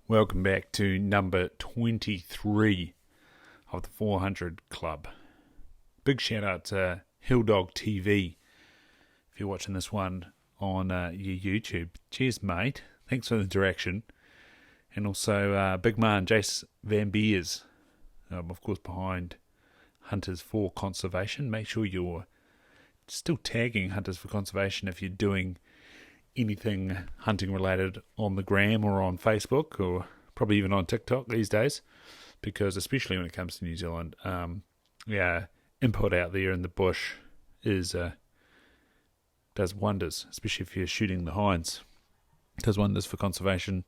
Welcome back to number 23 of the 400 Club. Big shout out to Hilldog TV if you're watching this one on your YouTube. Cheers, mate. Thanks for the direction. And also big man Jace Van Beers, of course, behind Hunters for Conservation. Make sure you're still tagging Hunters for Conservation if you're doing anything hunting related on the gram or on Facebook or probably even on TikTok these days, because especially when it comes to New Zealand, input out there in the bush is does wonders, especially if you're shooting the hinds. Does wonders for conservation.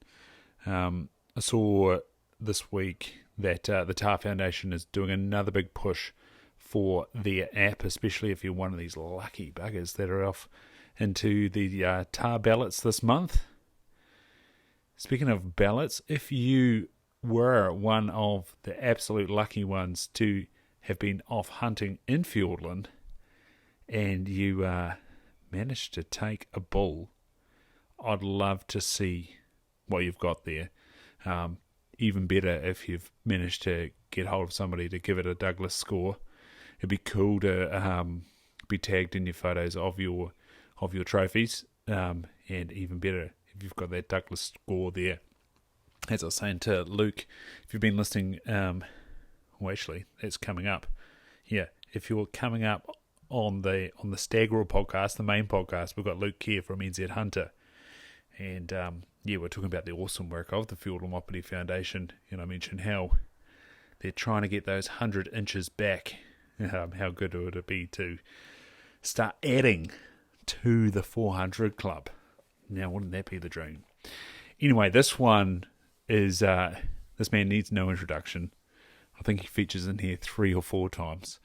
I saw this week that the Tar Foundation is doing another big push for their app, especially if you're one of these lucky buggers that are off into the tar ballots this month. Speaking of ballots, if you were one of the absolute lucky ones to have been off hunting in Fiordland and you managed to take a bull, I'd love to see what you've got there. Even better if you've managed to get hold of somebody to give it a Douglas score. It'd be cool to be tagged in your photos of your trophies, and even better if you've got that Douglas score there. As I was saying to Luke, if you've been listening, actually, it's coming up. Yeah, if you're coming up on the Staggerel podcast, the main podcast, we've got Luke Kerr from NZ Hunter, and we're talking about the awesome work of the Field and Wapiti Foundation, and I mentioned how they're trying to get those 100 inches back. How good would it be to start adding to the 400 Club? Now, wouldn't that be the dream? Anyway, this one is, this man needs no introduction. I think he features in here 3 or 4 times.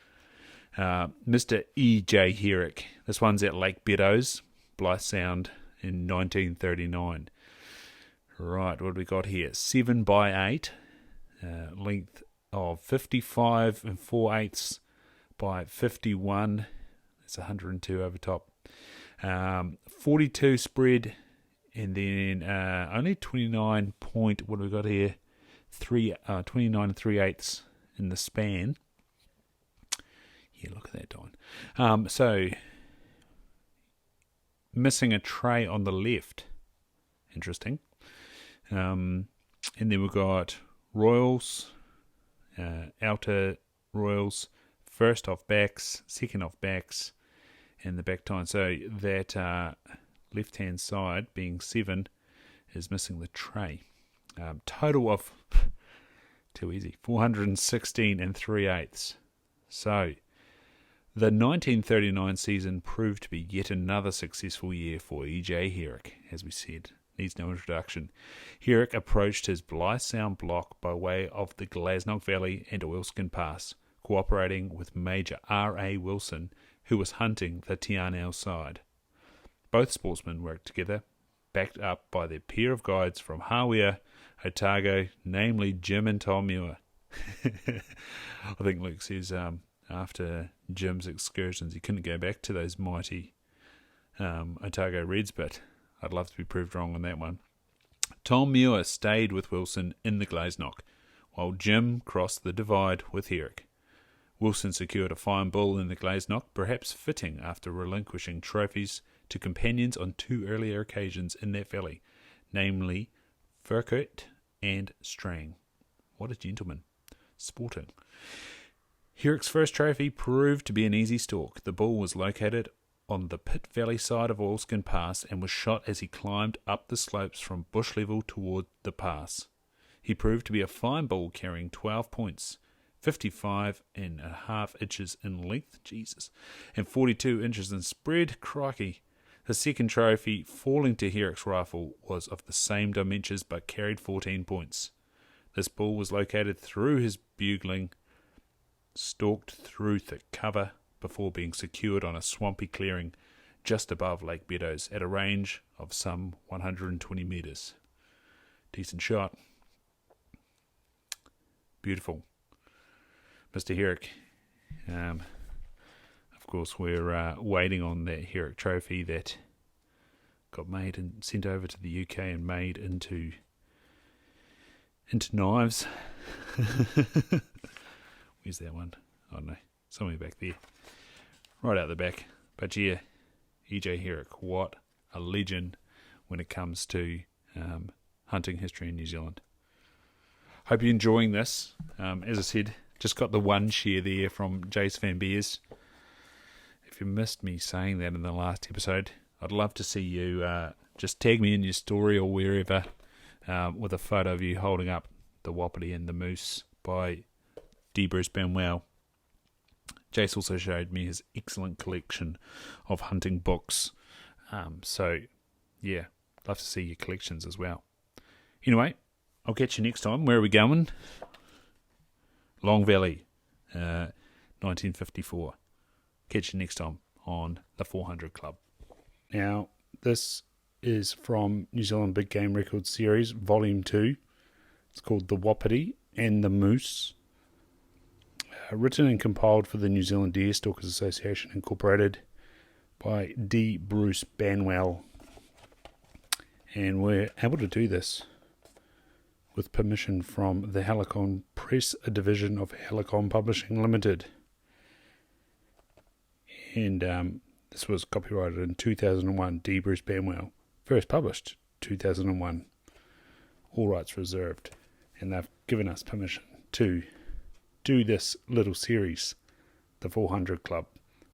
Mr. E.J. Herrick. This one's at Lake Beddoes, Bligh Sound in 1939. Right, what have we got here? 7x8, length of 55 4/8 by 51. That's 102 over top. 42 spread, and then only 29 point, what have we got here? 29 3/8 in the span. Yeah, look at that, Don. So, missing a tray on the left. Interesting. And then we've got Royals, outer Royals, first off backs, second off backs, and the back tine. So that left-hand side, being 7, is missing the tray. Total of, too easy, 416 3/8. So the 1939 season proved to be yet another successful year for E.J. Herrick, as we said. Needs no introduction. Herrick approached his Bligh Sound block by way of the Glasnock Valley and Oilskin Pass, cooperating with Major R.A. Wilson, who was hunting the Tianau side. Both sportsmen worked together, backed up by their pair of guides from Hawea, Otago, namely Jim and Tom Muir. I think Luke says after Jim's excursions he couldn't go back to those mighty Otago Reds, but I'd love to be proved wrong on that one. Tom Muir stayed with Wilson in the Glasnock, while Jim crossed the divide with Herrick. Wilson secured a fine bull in the Glasnock, perhaps fitting after relinquishing trophies to companions on 2 earlier occasions in that valley, namely Ferkert and Strang. What a gentleman. Sporting. Herrick's first trophy proved to be an easy stalk. The bull was located on the Pit Valley side of Oilskin Pass and was shot as he climbed up the slopes from bush level toward the pass. He proved to be a fine bull carrying 12 points, 55.5 inches in length, Jesus, and 42 inches in spread, crikey. The second trophy, falling to Herrick's rifle, was of the same dimensions but carried 14 points. This bull was located through his bugling, stalked through thick cover, before being secured on a swampy clearing just above Lake Beddoes at a range of some 120 metres. Decent shot. Beautiful. Mr. Herrick. Of course, we're waiting on that Herrick trophy that got made and sent over to the UK and made into into knives. Where's that one? I don't know. Somewhere back there. Right out the back. But yeah, E.J. Herrick, what a legend when it comes to hunting history in New Zealand. Hope you're enjoying this. As I said, just got the one share there from Jace Van Beers. If you missed me saying that in the last episode, I'd love to see you just tag me in your story or wherever with a photo of you holding up the Wapiti and the Moose by D.Bruce Banwell. Jace also showed me his excellent collection of hunting books. So, yeah, love to see your collections as well. Anyway, I'll catch you next time. Where are we going? Long Valley, 1954. Catch you next time on the 400 Club. Now, this is from New Zealand Big Game Records Series, Volume 2. It's called The Wapiti and the Moose. Written and compiled for the New Zealand Deer Stalkers Association, Incorporated, by D.Bruce Banwell. And we're able to do this with permission from the Halcyon Press, a division of Halcyon Publishing Limited. And this was copyrighted in 2001, D. Bruce Banwell. First published 2001. All rights reserved. And they've given us permission to do this little series, the 400 Club.